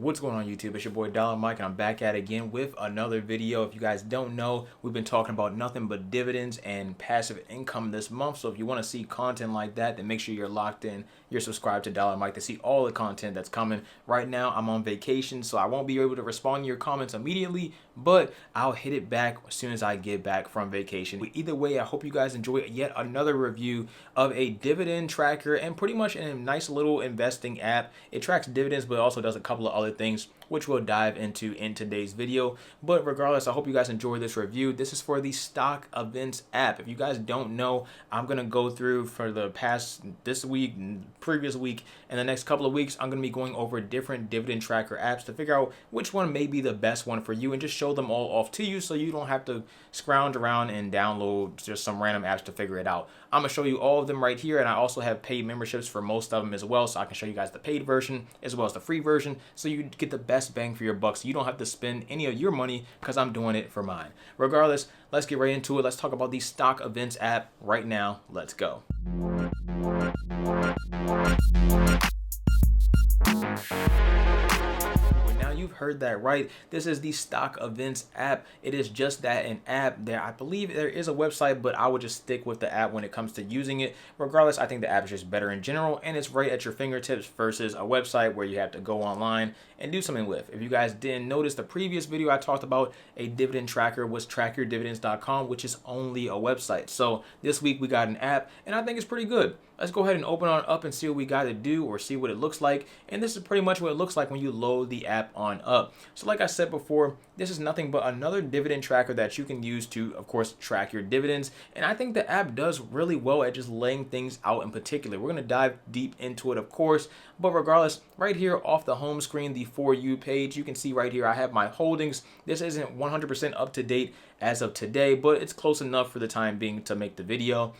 What's going on YouTube? It's your boy Dollar Mike and I'm back at it again with another video. If you guys don't know, we've been talking about nothing but dividends and passive income this month. So if you want to see content like that, then make sure you're locked in. You're subscribed to Dollar Mike to see all the content that's coming. Right now I'm on vacation, so I won't be able to respond to your comments immediately, but I'll hit it back as soon as I get back from vacation. Either way, I hope you guys enjoy yet another review of a dividend tracker and pretty much a nice little investing app. It tracks dividends, but also does a couple of other things, which we'll dive into in today's video. But regardless, I hope you guys enjoy this review. This is for the Stock Events app. If you guys don't know, I'm gonna go through for the past this week, previous week, and the next couple of weeks, I'm gonna be going over different dividend tracker apps to figure out which one may be the best one for you and just show them all off to you so you don't have to scrounge around and download just some random apps to figure it out. I'm gonna show you all of them right here, and I also have paid memberships for most of them as well, so I can show you guys the paid version as well as the free version so you get the best bang for your buck so you don't have to spend any of your money because I'm doing it for mine. Regardless, let's get right into it. Let's talk about the Stock Events app right now. Let's go. You've heard that right. This is the Stock Events app. It is just that, an app. There, I believe there is a website, but I would just stick with the app when it comes to using it. Regardless, I think the app is just better in general, and it's right at your fingertips versus a website where you have to go online and do something with. If you guys didn't notice, the previous video I talked about a dividend tracker was trackyourdividends.com, which is only a website. So this week we got an app, and I think it's pretty good. Let's go ahead and open on up and see what we got to do, or see what it looks like. And this is pretty much what it looks like when you load the app on up. So like I said before, this is nothing but another dividend tracker that you can use to, of course, track your dividends. And I think the app does really well at just laying things out in particular. We're going to dive deep into it, of course. But regardless, right here off the home screen, the For You page, you can see right here I have my holdings. This isn't 100% up to date as of today, but it's close enough for the time being to make the video.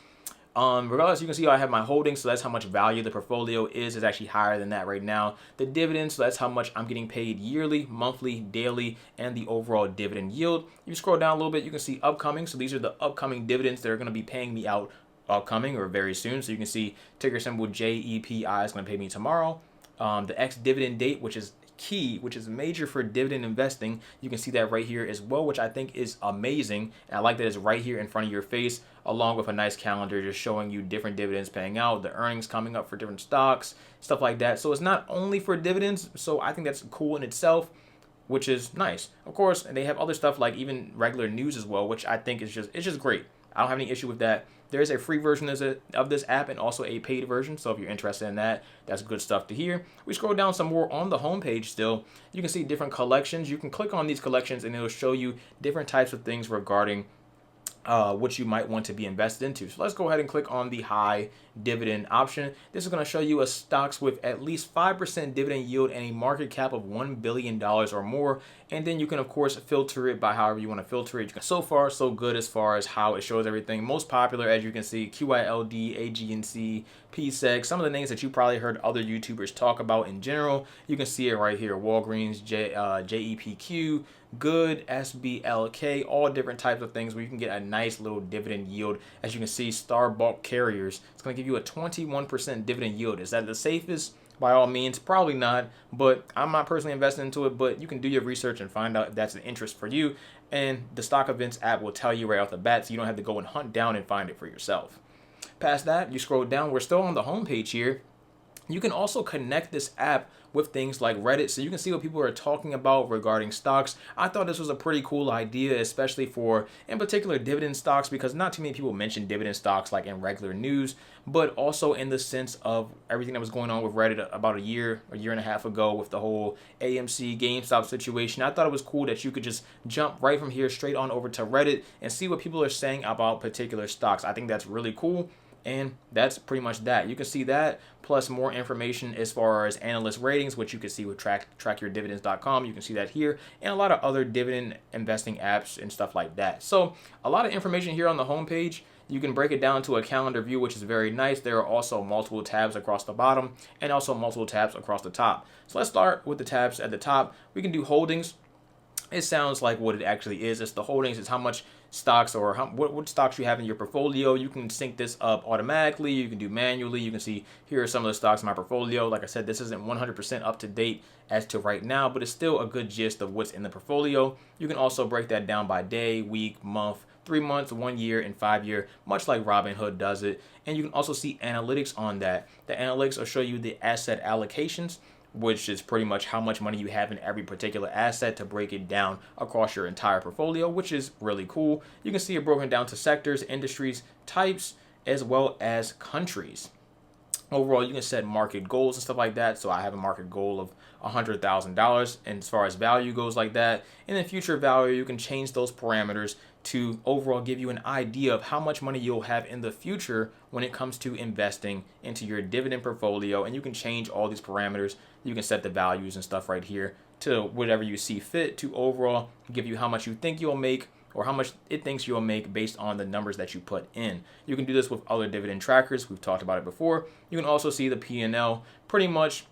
Regardless, you can see I have my holdings, so that's how much value the portfolio is. It's actually higher than that right now. The dividends, so that's how much I'm getting paid yearly, monthly, daily, and the overall dividend yield. You scroll down a little bit, you can see upcoming. So these are the upcoming dividends that are going to be paying me out upcoming or very soon. So you can see ticker symbol JEPI is going to pay me tomorrow. The X dividend date, which is key, which is major for dividend investing. You can see that right here as well, which I think is amazing. And I like that it's right here in front of your face, along with a nice calendar just showing you different dividends paying out, the earnings coming up for different stocks, stuff like that. So it's not only for dividends. So I think that's cool in itself, which is nice. Of course, and they have other stuff like even regular news as well, which I think is just great. I don't have any issue with that. There is a free version of this app and also a paid version. So if you're interested in that, that's good stuff to hear. We scroll down some more on the homepage still. You can see different collections. You can click on these collections and it'll show you different types of things regarding what you might want to be invested into. So let's go ahead and click on the high dividend option. This is going to show you a stocks with at least 5% dividend yield and a market cap of $1 billion or more. And then you can, of course, filter it by however you want to filter it. So far, so good as far as how it shows everything. Most popular, as you can see, QILD, AGNC, PSEG, some of the names that you probably heard other YouTubers talk about in general. You can see it right here. Walgreens, JEPQ, Good, SBLK, all different types of things where you can get a nice little dividend yield. As you can see, Starbuck Carriers, it's going to give you a 21% dividend yield. Is that the safest? By all means, probably not, but I'm not personally investing into it, but you can do your research and find out if that's an interest for you. And the Stock Events app will tell you right off the bat, so you don't have to go and hunt down and find it for yourself. Past that, you scroll down, we're still on the home page here. You can also connect this app with things like Reddit, so you can see what people are talking about regarding stocks. I thought this was a pretty cool idea, especially for, in particular, dividend stocks, because not too many people mention dividend stocks like in regular news, but also in the sense of everything that was going on with Reddit about a year and a half ago with the whole AMC GameStop situation. I thought it was cool that you could just jump right from here straight on over to Reddit and see what people are saying about particular stocks. I think that's really cool. And that's pretty much that. You can see that plus more information as far as analyst ratings, which you can see with trackyourdividends.com. You can see that here, and a lot of other dividend investing apps and stuff like that. So a lot of information here on the homepage. You can break it down to a calendar view, which is very nice. There are also multiple tabs across the bottom and also multiple tabs across the top. So let's start with the tabs at the top. We can do holdings. It sounds like what it actually is. It's the holdings. It's how much stocks or what stocks you have in your portfolio. You can sync this up automatically. You can do manually. You can see here are some of the stocks in my portfolio. Like I said, this isn't 100% up to date as to right now, but it's still a good gist of what's in the portfolio. You can also break that down by day, week, month, 3 months, 1 year, and 5 year, much like Robinhood does it. And you can also see analytics on that. The analytics will show you the asset allocations, which is pretty much how much money you have in every particular asset to break it down across your entire portfolio, which is really cool. You can see it broken down to sectors, industries, types, as well as countries. Overall, you can set market goals and stuff like that. So I have a market goal of $100,000, and as far as value goes like that. And then future value, you can change those parameters to overall give you an idea of how much money you'll have in the future when it comes to investing into your dividend portfolio. And you can change all these parameters. You can set the values and stuff right here to whatever you see fit to overall give you how much you think you'll make or how much it thinks you'll make based on the numbers that you put in. You can do this with other dividend trackers. We've talked about it before. You can also see the P&L, pretty much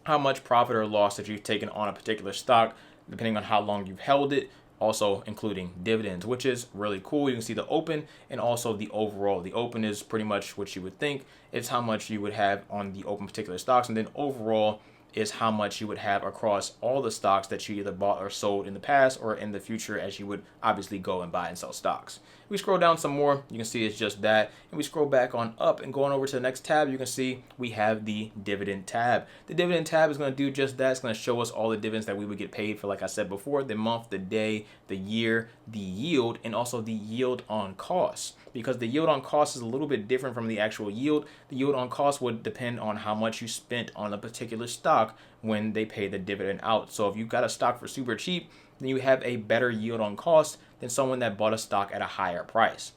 how much profit or loss that you've taken on a particular stock, depending on how long you've held it, also including dividends, which is really cool. You can see the open and also the overall. The open is pretty much what you would think. It's how much you would have on the open particular stocks, and then overall is how much you would have across all the stocks that you either bought or sold in the past or in the future, as you would obviously go and buy and sell stocks. We scroll down some more, you can see it's just that. And we scroll back on up and going over to the next tab, you can see we have the dividend tab. The dividend tab is going to do just that. It's going to show us all the dividends that we would get paid for, like I said before, the month, the day, the year, the yield, and also the yield on cost. Because the yield on cost is a little bit different from the actual yield. The yield on cost would depend on how much you spent on a particular stock when they pay the dividend out. So if you got a stock for super cheap, then you have a better yield on cost than someone that bought a stock at a higher price.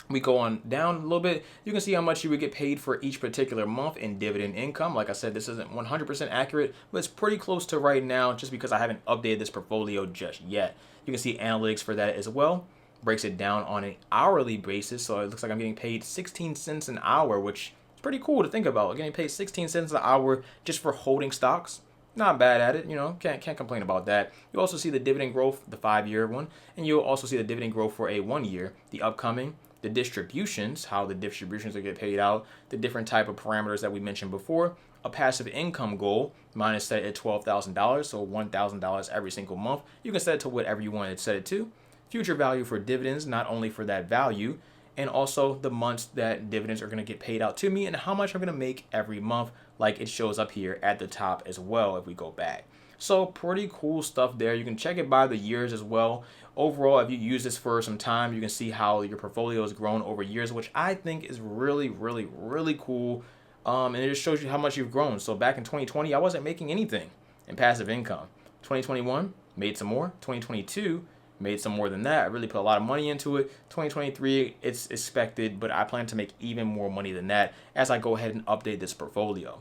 We go on down a little bit, you can see how much you would get paid for each particular month in dividend income. Like I said, this isn't 100% accurate, but it's pretty close to right now just because I haven't updated this portfolio just yet. You can see analytics for that as well. Breaks it down on an hourly basis, so it looks like I'm getting paid 16 cents an hour, which is pretty cool to think about. Getting paid 16 cents an hour just for holding stocks. Not bad at it, can't complain about that. You also see the dividend growth, the 5-year one, and you'll also see the dividend growth for a 1 year, the upcoming, the distributions, how the distributions are get paid out, the different type of parameters that we mentioned before, a passive income goal. Mine is set at $12,000, so $1,000 every single month. You can set it to whatever you want to set it to. Future value for dividends, not only for that value, and also the months that dividends are going to get paid out to me and how much I'm going to make every month, like it shows up here at the top as well if we go back. So pretty cool stuff there. You can check it by the years as well. Overall, if you use this for some time, you can see how your portfolio has grown over years, which I think is really, really, really cool. And it just shows you how much you've grown. So back in 2020, I wasn't making anything in passive income. 2021, made some more. 2022, made some more than that. I really put a lot of money into it. 2023, it's expected, but I plan to make even more money than that as I go ahead and update this portfolio.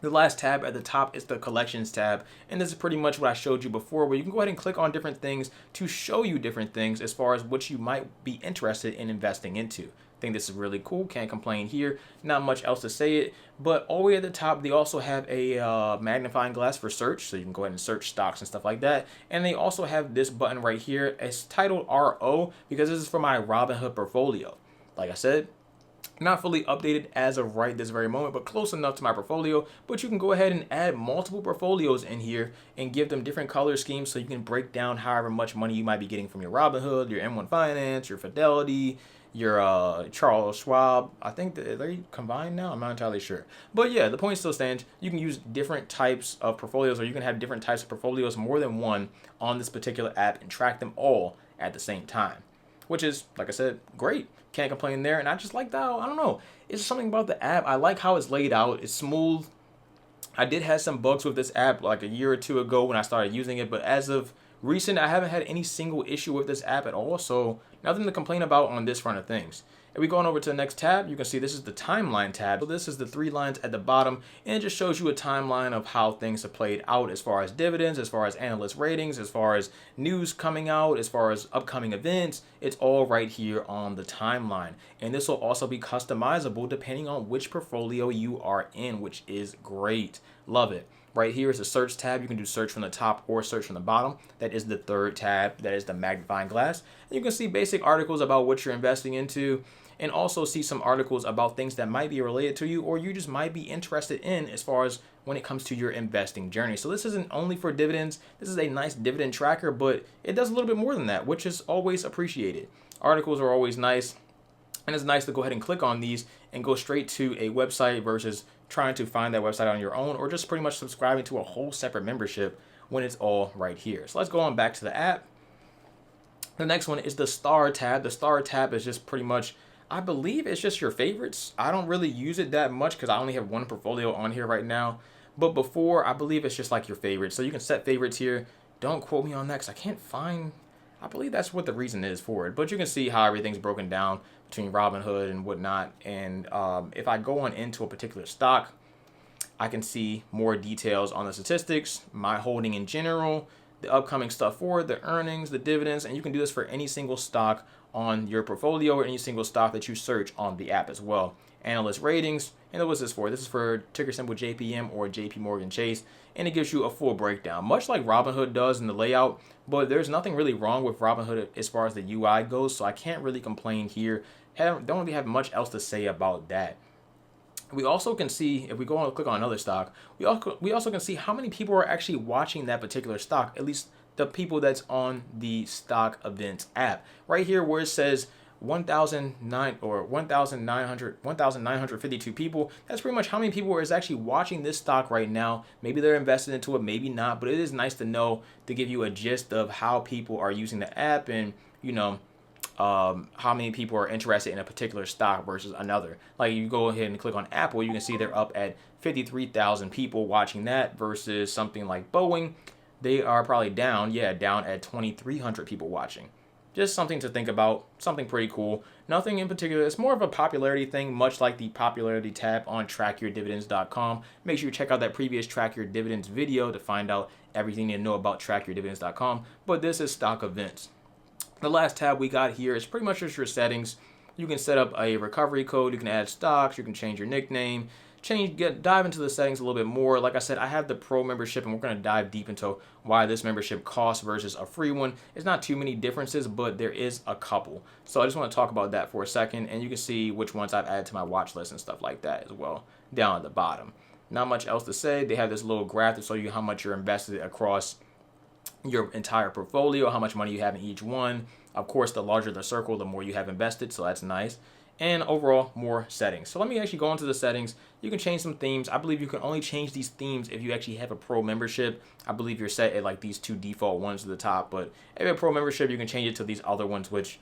The last tab at the top is the collections tab, and this is pretty much what I showed you before, where you can go ahead and click on different things to show you different things as far as what you might be interested in investing into. I think this is really cool. Can't complain here. Not much else to say it, but all the way at the top, they also have a magnifying glass for search, so you can go ahead and search stocks and stuff like that. And they also have this button right here. It's titled RO because this is for my Robinhood portfolio. Like I said, not fully updated as of right this very moment, but close enough to my portfolio. But you can go ahead and add multiple portfolios in here and give them different color schemes so you can break down however much money you might be getting from your Robinhood, your M1 Finance, your Fidelity, your Charles Schwab. I think that they're combined now. I'm not entirely sure. But yeah, the point still stands. You can use different types of portfolios, or you can have different types of portfolios, more than one, on this particular app and track them all at the same time, which is, like I said, great. Can't complain there. And I just like that. I don't know. It's something about the app. I like how it's laid out. It's smooth. I did have some bugs with this app like a year or two ago when I started using it, but as of recent, I haven't had any single issue with this app at all, so nothing to complain about on this front of things. If we go on over to the next tab, you can see this is the timeline tab. So this is the 3 lines at the bottom, and it just shows you a timeline of how things have played out as far as dividends, as far as analyst ratings, as far as news coming out, as far as upcoming events. It's all right here on the timeline. And this will also be customizable depending on which portfolio you are in, which is great. Love it. Right here is the search tab. You can do search from the top or search from the bottom. That is the third tab. That is the magnifying glass. And you can see basic articles about what you're investing into, and also see some articles about things that might be related to you or you just might be interested in as far as when it comes to your investing journey. So this isn't only for dividends. This is a nice dividend tracker, but it does a little bit more than that, which is always appreciated. Articles are always nice, and it's nice to go ahead and click on these and go straight to a website versus trying to find that website on your own, or just pretty much subscribing to a whole separate membership when it's all right here. So let's go on back to the app. The next one is the Star tab. The Star tab is just pretty much, I believe it's just your favorites. I don't really use it that much because I only have one portfolio on here right now. But before, I believe it's just like your favorites. So you can set favorites here. Don't quote me on that because I can't find, I believe that's what the reason is for it. But you can see how everything's broken down between Robinhood and whatnot. And if I go on into a particular stock, I can see more details on the statistics, my holding in general, the upcoming stuff for it, the earnings, the dividends, and you can do this for any single stock on your portfolio or any single stock that you search on the app as well. Analyst ratings, and what's this for? This is for ticker symbol JPM or JP Morgan Chase, and it gives you a full breakdown, much like Robinhood does in the layout, but there's nothing really wrong with Robinhood as far as the UI goes, so I can't really complain here. I don't really have much else to say about that. We also can see, if we go and click on another stock, we also can see how many people are actually watching that particular stock, at least the people that's on the stock events app. Right here where it says 1,952 people, that's pretty much how many people is actually watching this stock right now. Maybe they're invested into it, maybe not, but it is nice to know, to give you a gist of how people are using the app, and how many people are interested in a particular stock versus another. Like you go ahead and click on Apple, you can see they're up at 53,000 people watching that versus something like Boeing. They are probably down at 2,300 people watching. Just something to think about, something pretty cool. Nothing in particular. It's more of a popularity thing, much like the popularity tab on trackyourdividends.com. Make sure you check out that previous Track Your Dividends video to find out everything you know about trackyourdividends.com. But this is stock events. The last tab we got here is pretty much just your settings. You can set up a recovery code, you can add stocks, you can change your nickname, dive into the settings a little bit more. Like I said, I have the pro membership, and we're going to dive deep into why this membership costs versus a free one. It's not too many differences, but there is a couple. So I just want to talk about that for a second, and you can see which ones I've added to my watch list and stuff like that as well down at the bottom. Not much else to say. They have this little graph to show you how much you're invested across your entire portfolio, how much money you have in each one. Of course, the larger the circle, the more you have invested, so that's nice. And overall, more settings. So let me actually go into the settings. You can change some themes. I believe you can only change these themes if you actually have a pro membership. I believe you're set at like these two default ones at the top, but if you have a pro membership, you can change it to these other ones, which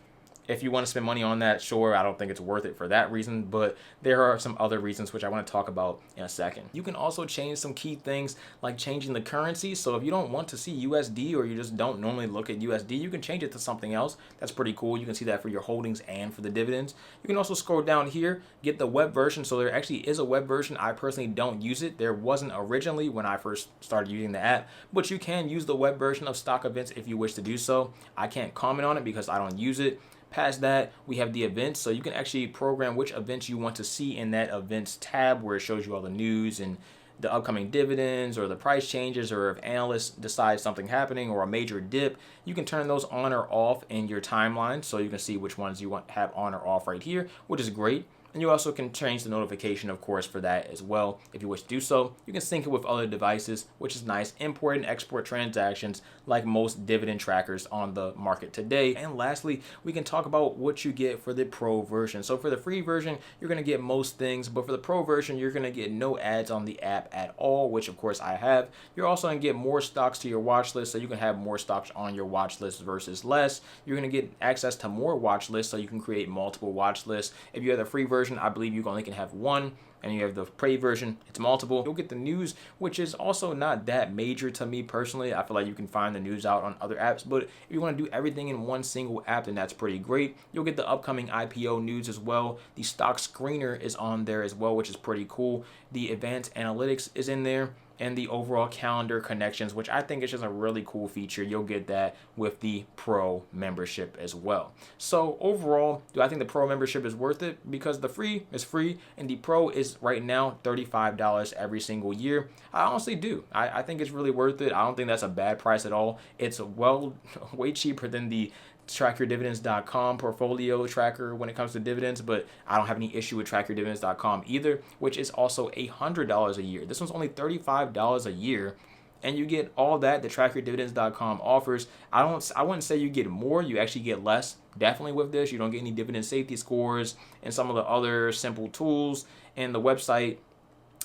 if you want to spend money on that, sure, I don't think it's worth it for that reason, but there are some other reasons which I want to talk about in a second. You can also change some key things like changing the currency. So if you don't want to see USD, or you just don't normally look at USD, you can change it to something else. That's pretty cool. You can see that for your holdings and for the dividends. You can also scroll down here, get the web version. So there actually is a web version. I personally don't use it. There wasn't originally when I first started using the app, but you can use the web version of stock events if you wish to do so. I can't comment on it because I don't use it. Past that, we have the events, so you can actually program which events you want to see in that events tab, where it shows you all the news and the upcoming dividends or the price changes, or if analysts decide something happening or a major dip. You can turn those on or off in your timeline, so you can see which ones you want to have on or off right here, which is great. And you also can change the notification, of course, for that as well if you wish to do so. You can sync it with other devices, which is nice. Import and export transactions like most dividend trackers on the market today. And lastly, we can talk about what you get for the pro version. So for the free version, you're going to get most things, but for the pro version, you're going to get no ads on the app at all, which of course I have. You're also going to get more stocks to your watch list, so you can have more stocks on your watch list versus less. You're going to get access to more watch lists, so you can create multiple watch lists. If you have the free version, I believe you only can have one, and you have the paid version, it's multiple. You'll get the news, which is also not that major to me personally. I feel like you can find the news out on other apps, but if you want to do everything in one single app, then that's pretty great. You'll get the upcoming IPO news as well. The stock screener is on there as well, which is pretty cool. The advanced analytics is in there. and the overall calendar connections, which I think is just a really cool feature. You'll get that with the Pro membership as well. So overall, do I think the Pro membership is worth it? Because the free is free and the Pro is right now $35 every single year. I honestly do. I think it's really worth it. I don't think that's a bad price at all. It's way cheaper than the trackyourdividends.com portfolio tracker when it comes to dividends, but I don't have any issue with trackyourdividends.com either, which is also $100 a year. This one's only $35 a year, and you get all that the trackyourdividends.com offers. I wouldn't say you get more, you actually get less. Definitely with this, you don't get any dividend safety scores and some of the other simple tools. And the website,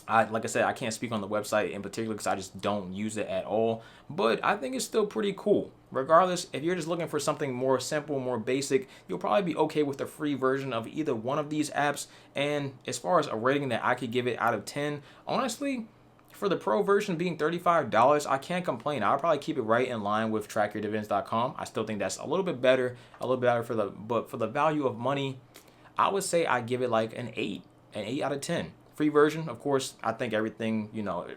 like I said, I can't speak on the website in particular because I just don't use it at all. But I think it's still pretty cool. Regardless, if you're just looking for something more simple, more basic, you'll probably be okay with the free version of either one of these apps. And as far as a rating that I could give it out of 10, honestly, for the Pro version being $35, I can't complain. I'll probably keep it right in line with trackyourdividends.com. I still think that's a little bit better but for the value of money, I would say I give it like an 8 out of 10. Free version, of course, I think everything,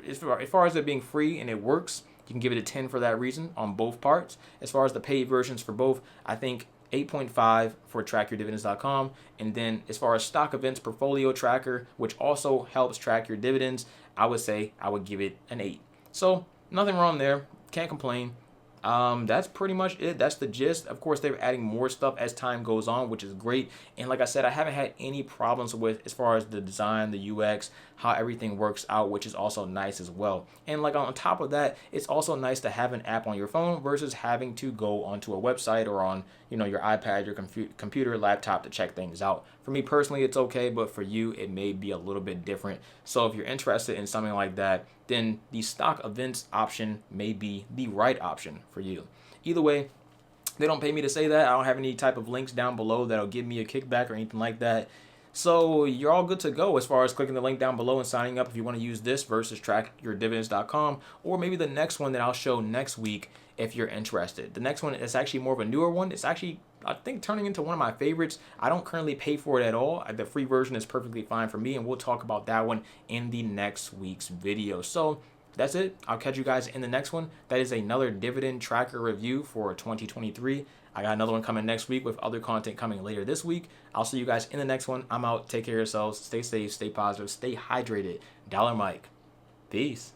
as far as it being free and it works, you can give it a 10 for that reason on both parts. As far as the paid versions for both, I think 8.5 for trackyourdividends.com. And then as far as stock events portfolio tracker, which also helps track your dividends, I would say I would give it an 8. So nothing wrong there. Can't complain. That's pretty much it. That's the gist. Of course, they're adding more stuff as time goes on, which is great. And like I said, I haven't had any problems with as far as the design, the UX, how everything works out, which is also nice as well. And like on top of that, it's also nice to have an app on your phone versus having to go onto a website or on, your iPad, your computer, laptop to check things out. For me personally, it's okay, but for you, it may be a little bit different. So if you're interested in something like that, then the stock events option may be the right option for you. Either way, they don't pay me to say that. I don't have any type of links down below that'll give me a kickback or anything like that. So you're all good to go as far as clicking the link down below and signing up if you want to use this versus trackyourdividends.com, or maybe the next one that I'll show next week if you're interested. The next one is actually more of a newer one. It's actually, I think, turning into one of my favorites. I don't currently pay for it at all. The free version is perfectly fine for me, and we'll talk about that one in the next week's video. So that's it. I'll catch you guys in the next one. That is another dividend tracker review for 2023. I got another one coming next week with other content coming later this week. I'll see you guys in the next one. I'm out. Take care of yourselves. Stay safe. Stay positive. Stay hydrated. Dollar Mike. Peace.